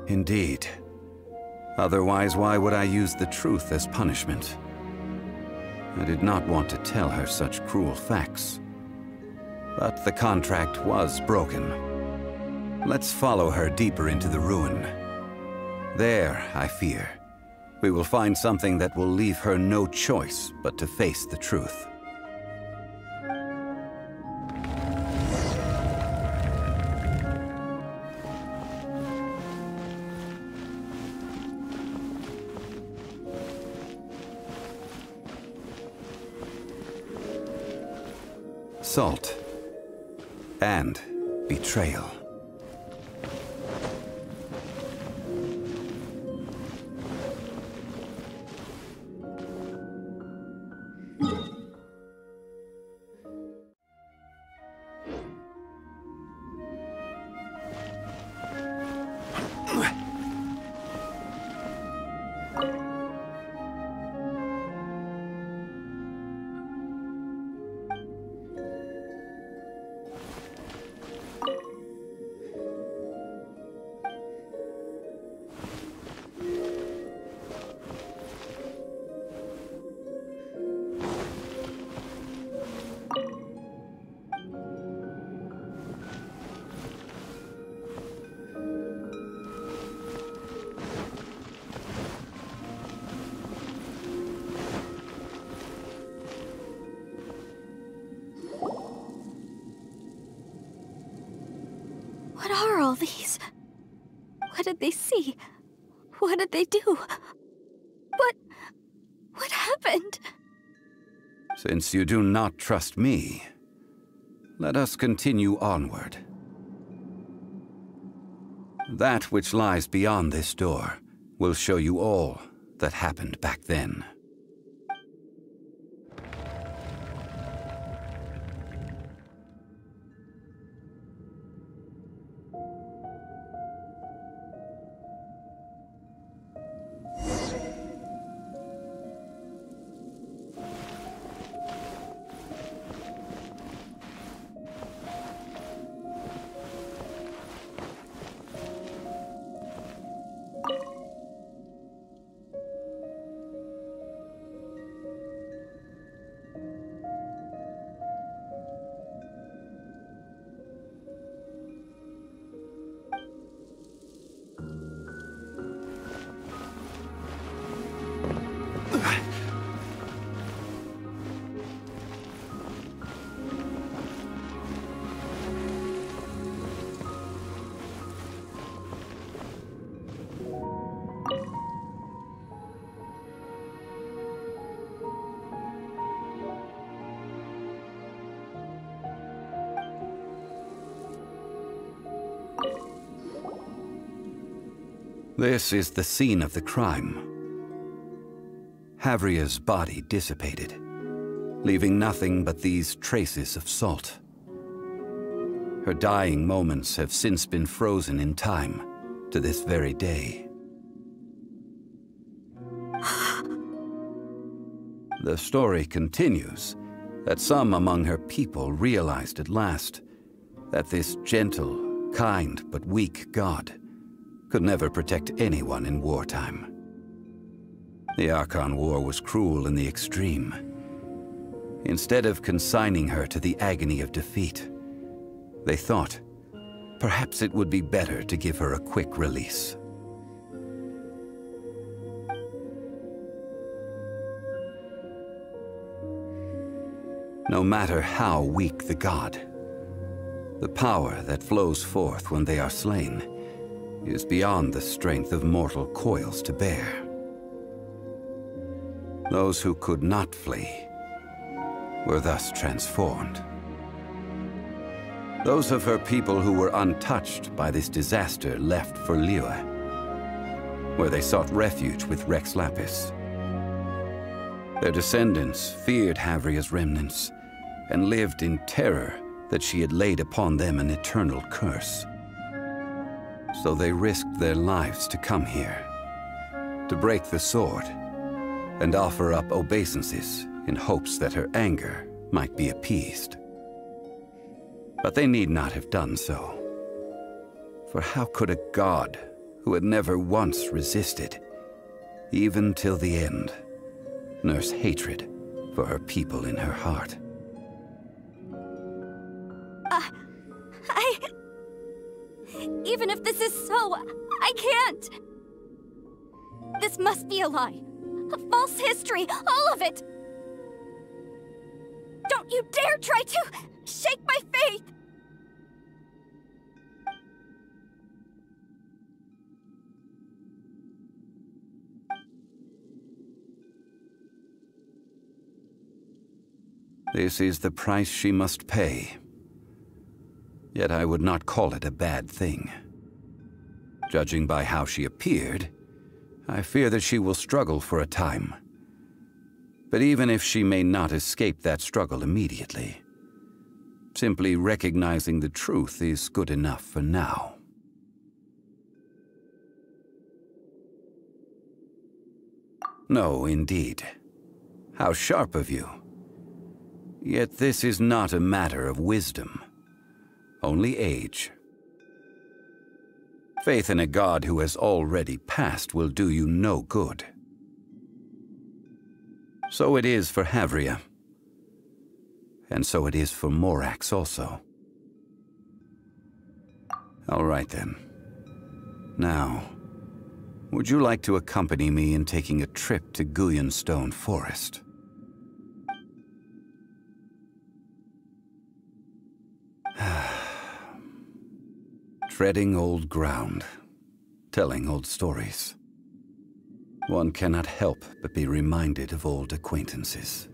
Indeed. Otherwise, why would I use the truth as punishment? I did not want to tell her such cruel facts. But the contract was broken. Let's follow her deeper into the ruin. There, I fear, we will find something that will leave her no choice but to face the truth. Salt and betrayal. What are all these? What did they see? What did they do? What happened? Since you do not trust me, let us continue onward. That which lies beyond this door will show you all that happened back then. This is the scene of the crime. Havria's body dissipated, leaving nothing but these traces of salt. Her dying moments have since been frozen in time to this very day. The story continues that some among her people realized at last that this gentle, kind, but weak god could never protect anyone in wartime. The Archon War was cruel in the extreme. Instead of consigning her to the agony of defeat, they thought perhaps it would be better to give her a quick release. No matter how weak the god, the power that flows forth when they are slain is beyond the strength of mortal coils to bear. Those who could not flee were thus transformed. Those of her people who were untouched by this disaster left for Liyue, where they sought refuge with Rex Lapis. Their descendants feared Havria's remnants and lived in terror that she had laid upon them an eternal curse. So they risked their lives to come here, to break the sword, and offer up obeisances in hopes that her anger might be appeased. But they need not have done so. For how could a god who had never once resisted, even till the end, nurse hatred for her people in her heart? Even if this is so, I can't! This must be a lie. A false history, all of it! Don't you dare try to shake my faith! This is the price she must pay. Yet I would not call it a bad thing. Judging by how she appeared, I fear that she will struggle for a time. But even if she may not escape that struggle immediately, simply recognizing the truth is good enough for now. No, indeed. How sharp of you. Yet this is not a matter of wisdom, only age. Faith in a god who has already passed will do you no good. So it is for Havria. And so it is for Morax also. All right then. Now, would you like to accompany me in taking a trip to Guyanstone Forest? Treading old ground, telling old stories. One cannot help but be reminded of old acquaintances.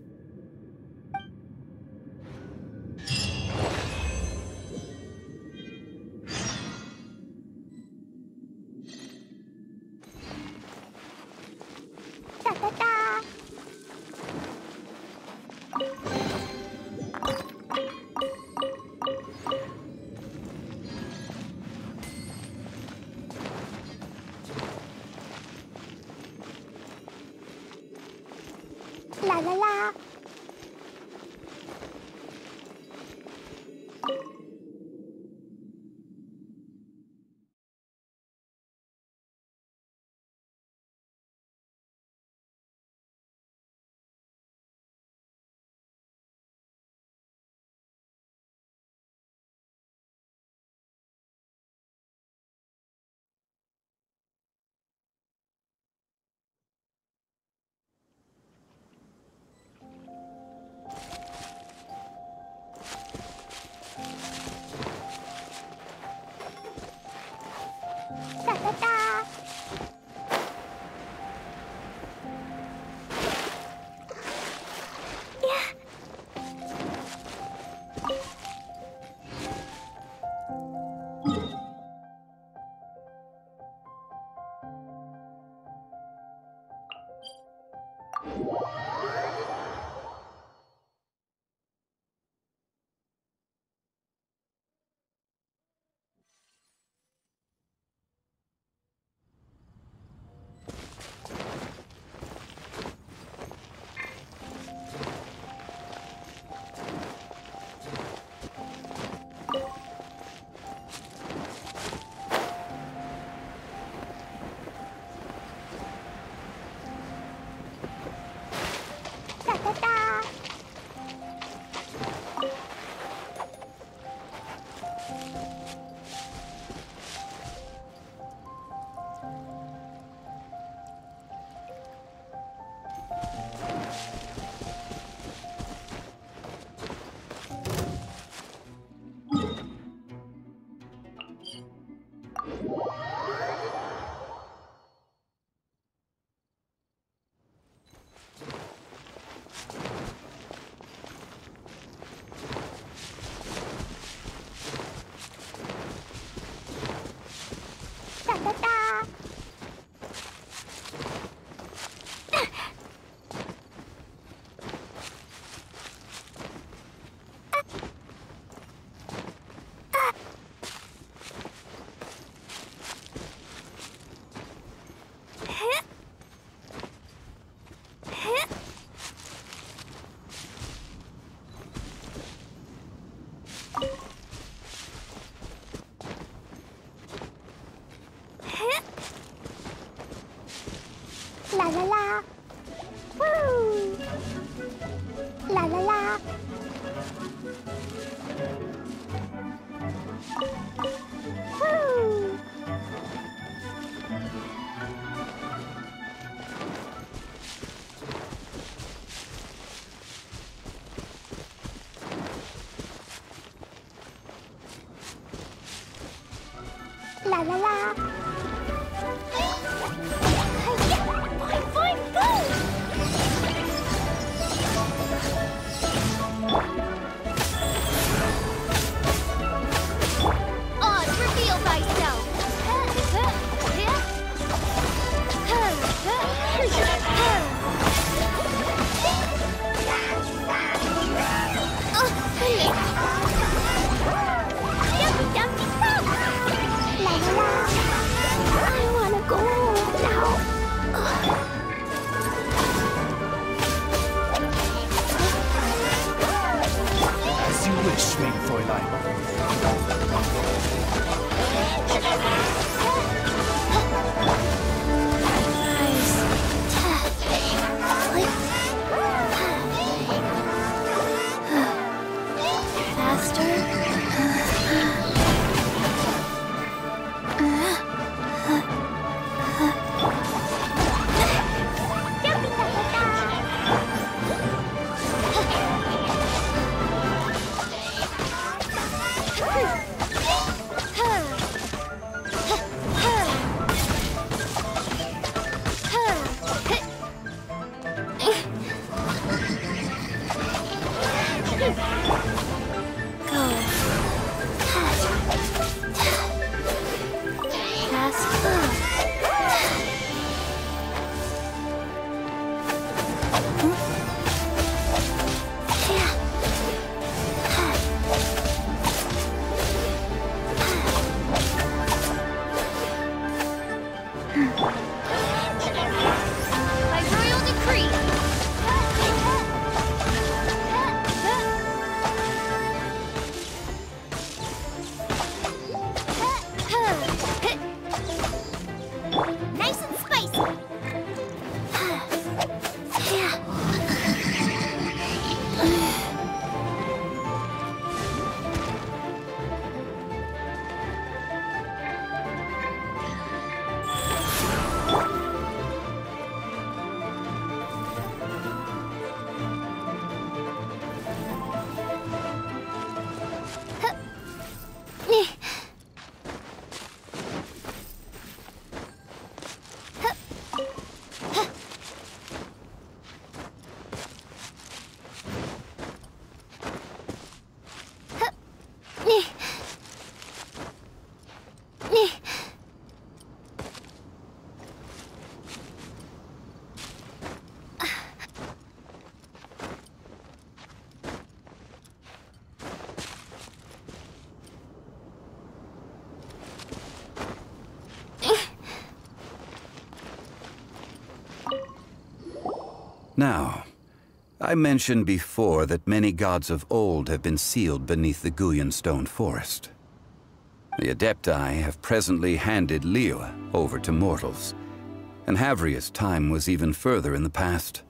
Da-da-da. La la la. la. Woo! La la la. Fine, fine, go! Oz, reveal thyself! Dumpty Dum! La la la! I wanna go now! As you wish, mein Fräulein. Now, I mentioned before that many gods of old have been sealed beneath the Guyan stone forest. The Adepti have presently handed Liyue over to mortals, and Havria's time was even further in the past.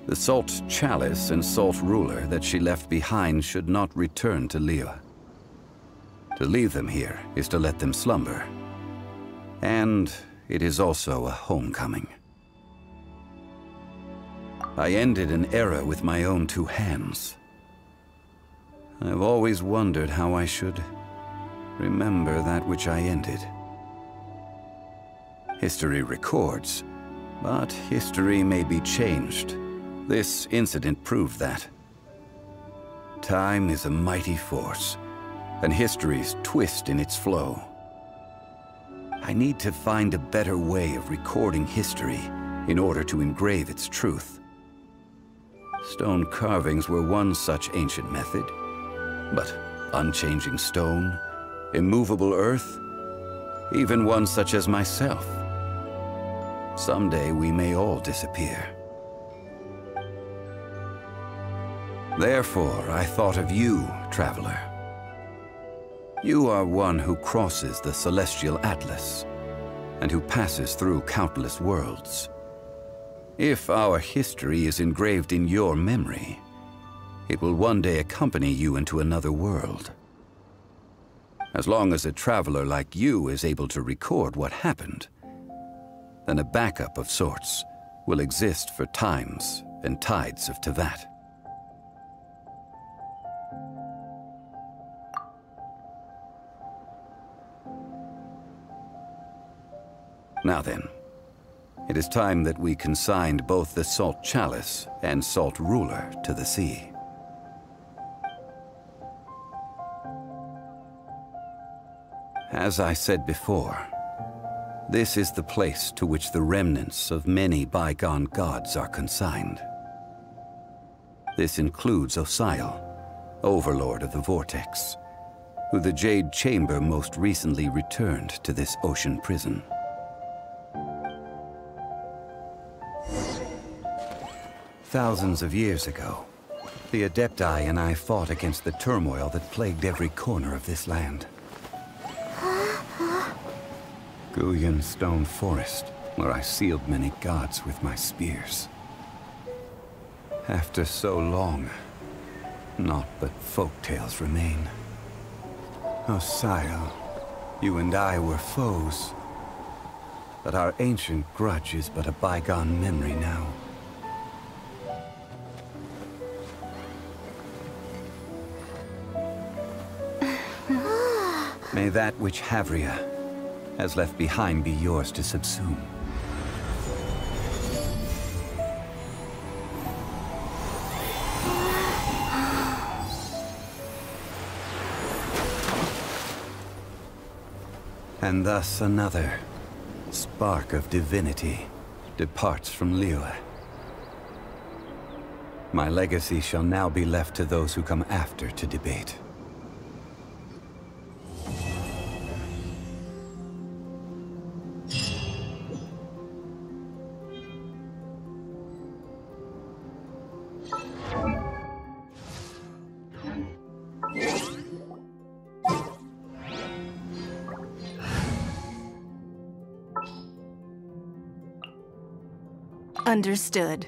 The Salt Chalice and Salt Ruler that she left behind should not return to Liyue. To leave them here is to let them slumber, and it is also a homecoming. I ended an era with my own two hands. I've always wondered how I should remember that which I ended. History records, but history may be changed. This incident proved that. Time is a mighty force, and history's twist in its flow. I need to find a better way of recording history in order to engrave its truth. Stone carvings were one such ancient method, but unchanging stone, immovable earth, even one such as myself. Someday we may all disappear. Therefore, I thought of you, traveler. You are one who crosses the celestial atlas, and who passes through countless worlds. If our history is engraved in your memory, It will one day accompany you into another world. As long as a traveler like you is able to record what happened, then a backup of sorts will exist for times and tides of Teyvat. Now then, it is time that we consigned both the Salt Chalice and Salt Ruler to the sea. As I said before, this is the place to which the remnants of many bygone gods are consigned. This includes Osial, Overlord of the Vortex, who the Jade Chamber most recently returned to this ocean prison. Thousands of years ago, the Adepti and I fought against the turmoil that plagued every corner of this land. Guyan Stone Forest, where I sealed many gods with my spears. After so long, naught but folktales remain. Osial, you and I were foes, but our ancient grudge is but a bygone memory now. May that which Havria has left behind be yours to subsume. And thus another spark of divinity departs from Liyue. My legacy shall now be left to those who come after to debate. Understood.